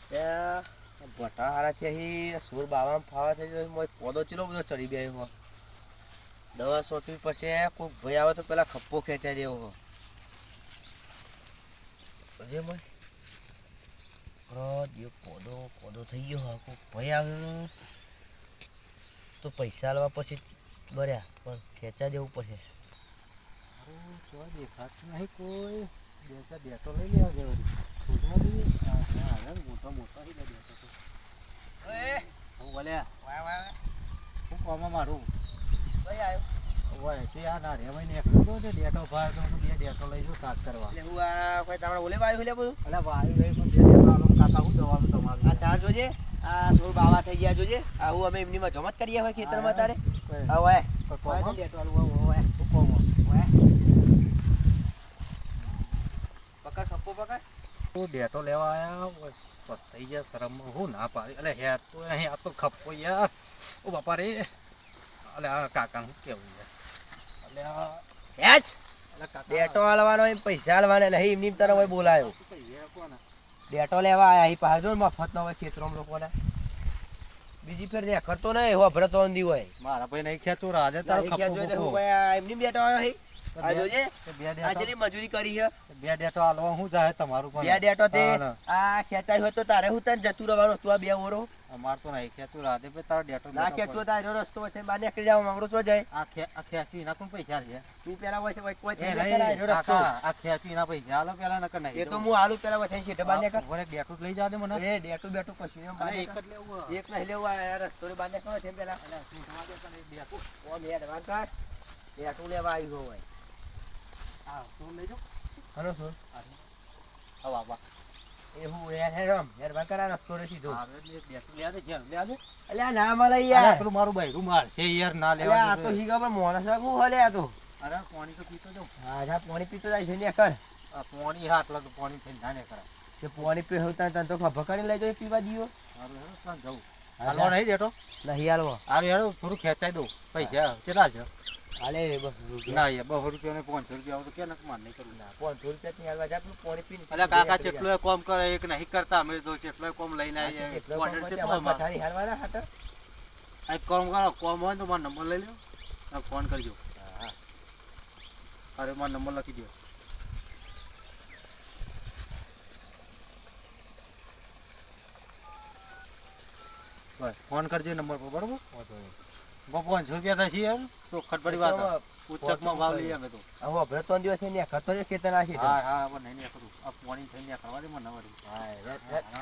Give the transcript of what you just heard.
ત્યાં ભટા હારા છે અહીં સુર બાવામાં ફાવા થઈ ગયો મોય પોદો ચેલો બધો ચડી ગયો હો દવા સોંપવી પડશે કોઈક ભાઈ આવે તો પેલા ખપ્પો ખેંચાઈ દેવો હો અરે મોય દિયો પોદો પોદો થઈ ગયો હો કોઈક ભાઈ આવ્યો તો પૈસા લેવા પછી બર્યા પણ ખેંચા દેવું પડશે દેખાતું નહીં કોઈ બેટો લઈ લેવા જવા મોટો મોટો હું બોલ્યા હું કોમાં મારું ભાઈ આવ્યો હોય તે આ ના રેવાય ને એકલો તો ડેટો ભાર તો બે ડેટો લઈ જાઉં સાફ કરવા એટલે હું આ કોઈ તમારે ઓલે વાયુ લે બધું એટલે વાયુ ગઈ પણ બે ડેટો આલો કાકા હું દવાનું તમારું આ ચાર જોજે આ સોળ બાવા થઈ ગયા જોજે આ હું અમે એમનીમાં જમત કરીએ હોય ખેતરમાં તારે હા હોય ડેટો આલું હોય હું કોમાં હોય પકડ સપ્પો પકડ તું ડેટો લેવા આવ્યા બસ થઈ ગયા શરમમાં હું ના પાડી એટલે હેર તો અહીં આ તો ખપ્પો યાર ઓ બાપા રે એટલે આ કાકા હું કેવું યાર હેચ ડેટો આલવાનો એમ પૈસા આલવાના નહીં એમની તરફ હોય બોલાયો ડેટો લેવા આયા અહીં પાછો મફત નો હોય ખેતરોમાં લોકોને બીજી ફેર ને ખર્ચો નહીં એવો ભરતો અંધી હોય મારા ભાઈ નહીં ખેતું રાજે તારો ખપ્પો એમની ડેટો આવ્યો હે આ જોજે આ જેલી મજૂરી કરી છે બે ડેટો આલવા હું જાય તમારું પણ બે ડેટો તે આ ખેંચાઈ હોય તો તારે હું તને જતું રહેવાનું તું આ બે ઓરો અમાર તો નહીં ખેતું રાધે પે તારો ડેટો ના ખેંચો તારો રસ્તો હોય બહાર નીકળી જાવ મામરો તો જાય આ ખેંચી એના કોણ પૈસા છે તું પેલા હોય કોઈ રસ્તો આ ખેંચી એના પૈસા આલો પેલા નકર નહીં એ તો હું આલુ પેલા હોય છે બહાર નીકળ ઓરે ડેટો લઈ જા દે મને એ ડેટો બેટો કશું નહીં બહાર એક જ લેવું એક નહીં લેવું આ રસ્તો બહાર નીકળો છે પેલા તું તમાર દે તને ડેટો ઓ મે એડવાન્સ કાઢ ડેટો લેવા આવ્યો હોય આ તું લઈ જાવ હલો સર આ બાબા એ હું હેરમ હેરવા કરા રસ્તો રે સીધો આ ડેટો લે દે જેલ લે દે અલ્યા ના મળે યાર પેલું મારું બૈરું માર છે યાર ના અલ્યા લેવા આ તો હીગા પર મોણસ હું હલે આ તો અરે પાણી તો પીતો જાઉં હા જા પાણી પીતો જાય છે ને કર આ પાણી હાટલા તો પાણી થઈ ના ને કરાય કે પાણી પીવતા તને તો ખભા કરી લઈ જાય પીવા દીયો મારું હેરો સાં જાઉં હાલવા નહીં ડેટો નહીં હાલવો આ હેરો થોડું ખેંચાઈ દઉં પૈસા કેટલા છે હાલે બસ ના યાર 200 રૂપિયા ને 500 રૂપિયા આવું તો કે નક માન નહીં કરું ના 500 રૂપિયા થી હાલવા જા પેલું પાણી પીને અલા કાકા ચેટલો કોમ કરે એક નહીં કરતા અમે તો ચેટલો કોમ લઈને આવીએ ઓર્ડર છે તો પથારી હાલવાના હાટા આ કોમ કરો કોમ હોય તો મારો નંબર લઈ લો અને ફોન કરજો હા અરે મારો નંબર લખી દો બસ ફોન કરજો નંબર પર બરોબર 500 રૂપિયા થશે યાર ચોખટ પડી વાત ઉચ્ચકમાં ભાવ લઈએ અમે તો હવે ભરતો દિવસ ને ખતો ખેતર નાખી હા હા પણ નહીં કરું આ પાણી થઈને કરવા દે મને નવરી હા